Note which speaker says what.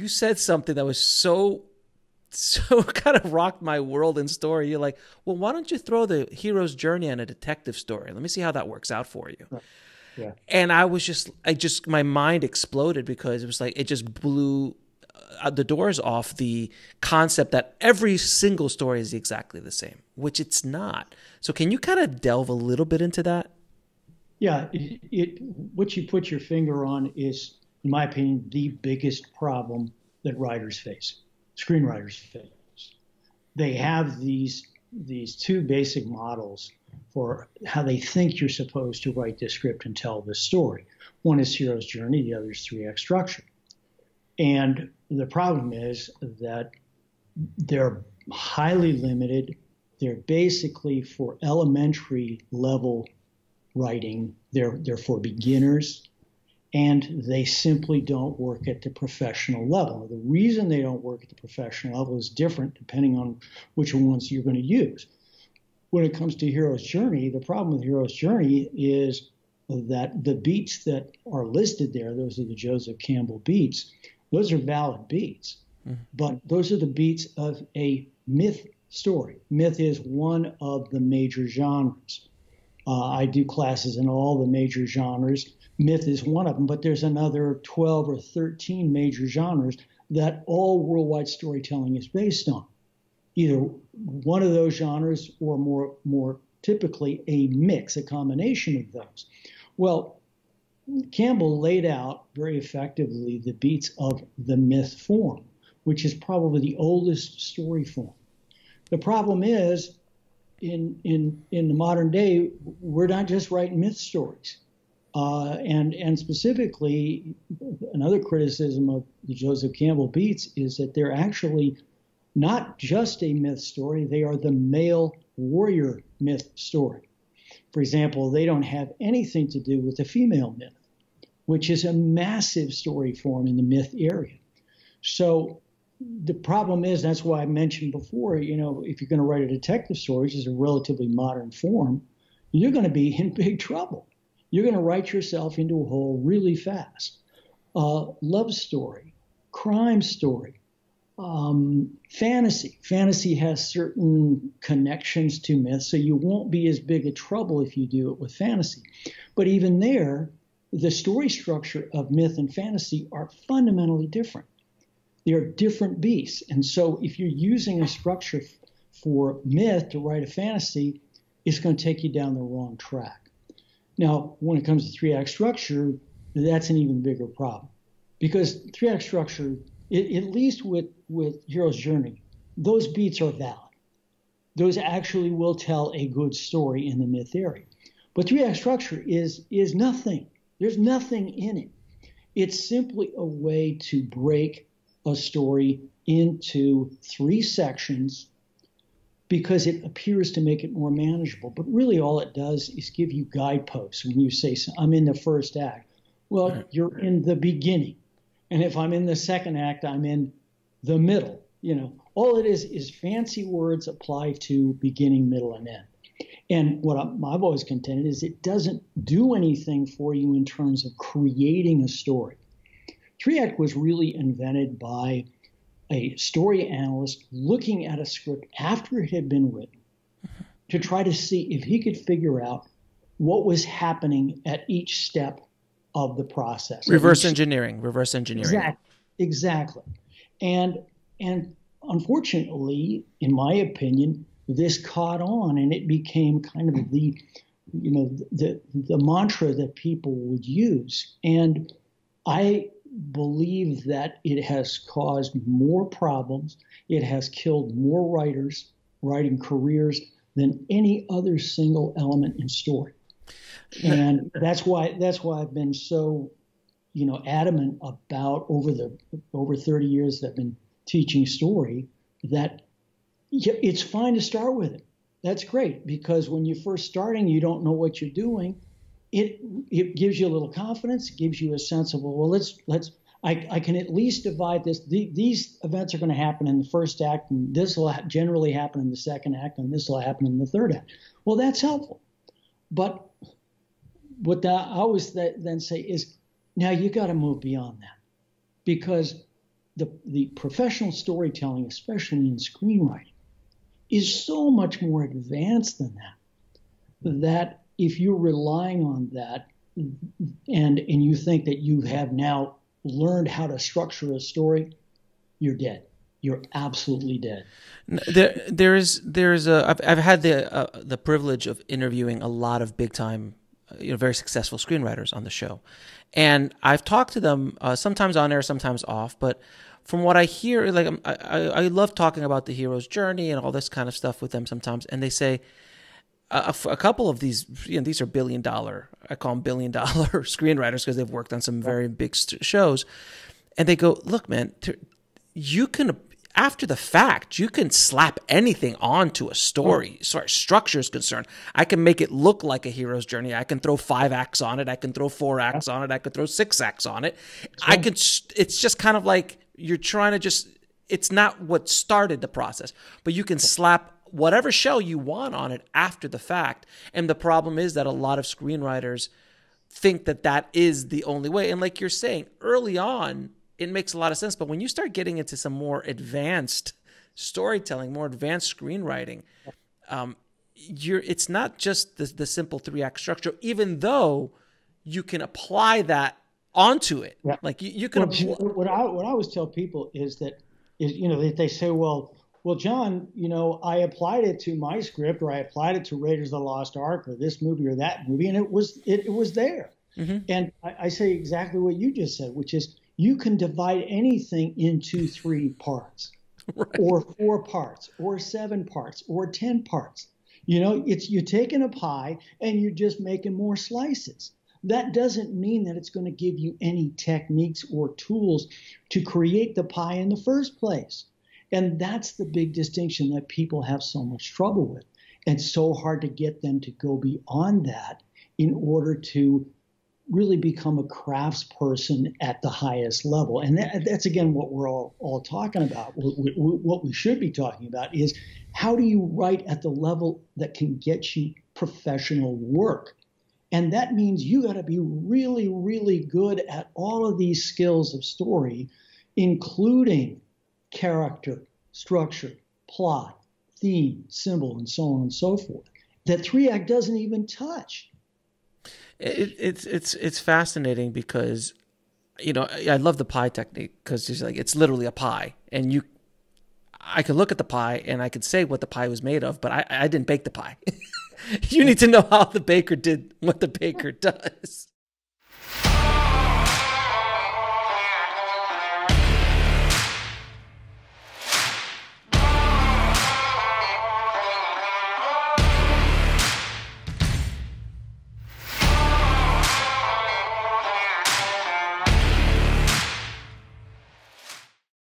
Speaker 1: said something that was so kind of rocked my world and story. You're like, well, why don't you throw the hero's journey on a detective story? Let me see how that works out for you.
Speaker 2: Yeah.
Speaker 1: And my mind exploded because it was like, it just blew the doors off the concept that every single story is exactly the same, which it's not. So can you kind of delve a little bit into that?
Speaker 2: Yeah, what you put your finger on is, in my opinion, the biggest problem that writers face, screenwriters face. They have these two basic models for how they think you're supposed to write this script and tell this story. One is hero's journey, the other is 3-act structure. And the problem is that they're highly limited. They're basically for elementary level writing. They're for beginners, and they simply don't work at the professional level. The reason they don't work at the professional level is different depending on which ones you're going to use. When it comes to hero's journey, the problem with hero's journey is that the beats that are listed there, those are the Joseph Campbell beats, those are valid beats. But those are the beats of a myth story. Myth is one of the major genres. I do classes in all the major genres. Myth is one of them, but there's another 12 or 13 major genres that all worldwide storytelling is based on. Either one of those genres or more typically a mix, a combination of those. Well, Campbell laid out very effectively the beats of the myth form, which is probably the oldest story form. The problem is, in the modern day, we're not just writing myth stories. And specifically, another criticism of the Joseph Campbell beats is that they're actually not just a myth story, they are the male warrior myth story. For example, they don't have anything to do with the female myth, which is a massive story form in the myth area. So the problem is, that's why I mentioned before, if you're going to write a detective story, which is a relatively modern form, you're going to be in big trouble. You're going to write yourself into a hole really fast. Love story, crime story, fantasy. Fantasy has certain connections to myth, so you won't be as big a trouble if you do it with fantasy. But even there, the story structure of myth and fantasy are fundamentally different. They're different beasts. And so if you're using a structure for myth to write a fantasy, it's going to take you down the wrong track. Now, when it comes to 3-act structure, that's an even bigger problem. Because 3-act structure, at least with Hero's Journey, those beats are valid. Those actually will tell a good story in the myth area. But 3-act structure is nothing. There's nothing in it. It's simply a way to break a story into 3 sections because it appears to make it more manageable. But really all it does is give you guideposts. When you say, I'm in the first act, well, you're in the beginning. And if I'm in the second act, I'm in the middle. All it is fancy words applied to beginning, middle, and end. And what I've always contended is it doesn't do anything for you in terms of creating a story. 3-act was really invented by a story analyst looking at a script after it had been written to try to see if he could figure out what was happening at each step of the process.
Speaker 1: Reverse engineering.
Speaker 2: Exactly. And unfortunately, in my opinion, this caught on and it became kind of the mantra that people would use. And I believe that it has caused more problems. It has killed more writers, writing careers, than any other single element in story. And that's why I've been so, adamant about over 30 years that I've been teaching story, that it's fine to start with it. That's great, because when you're first starting, you don't know what you're doing. It gives you a little confidence. It gives you a sense of, I can at least divide this. These events are going to happen in the first act, and this will generally happen in the second act, and this will happen in the third act. Well, that's helpful. But what I always then say is, now you got to move beyond that, because the professional storytelling, especially in screenwriting, is so much more advanced than that if you're relying on that and you think that you have now learned how to structure a story, you're dead. You're absolutely dead.
Speaker 1: I've had the privilege of interviewing a lot of big time, very successful screenwriters on the show, and I've talked to them sometimes on air, sometimes off. But from what I hear, like I love talking about the hero's journey and all this kind of stuff with them sometimes, and they say a couple of these, these are $1 billion. I call them $1 billion screenwriters because they've worked on some very big shows, and they go, "Look, man, you can." After the fact, you can slap anything onto a story as far as structure is concerned. I can make it look like a hero's journey. I can throw 5 acts on it. I can throw 4 acts on it. I could throw 6 acts on it. It's just kind of like you're trying to it's not what started the process, but you can slap whatever shell you want on it after the fact. And the problem is that a lot of screenwriters think that is the only way. And like you're saying, early on, it makes a lot of sense. But when you start getting into some more advanced storytelling, more advanced screenwriting, it's not just the simple 3-act structure, even though you can apply that onto it. Yeah. Like you can apply.
Speaker 2: What I always tell people is they say, well, John, I applied it to my script, or I applied it to Raiders of the Lost Ark, or this movie or that movie, and it was there. Mm-hmm. And I say exactly what you just said, which is, you can divide anything into 3 parts, right, or 4 parts, or 7 parts, or 10 parts. You're taking a pie and you're just making more slices. That doesn't mean that it's going to give you any techniques or tools to create the pie in the first place. And that's the big distinction that people have so much trouble with. And so hard to get them to go beyond that in order to really become a craftsperson at the highest level. And that's, again, what we're all talking about. What we should be talking about is, how do you write at the level that can get you professional work? And that means you got to be really, really good at all of these skills of story, including character, structure, plot, theme, symbol, and so on and so forth, that 3-act doesn't even touch.
Speaker 1: It's fascinating because, I love the pie technique, because it's literally a pie, and I could look at the pie and I could say what the pie was made of, but I didn't bake the pie. You need to know how the baker did what the baker does.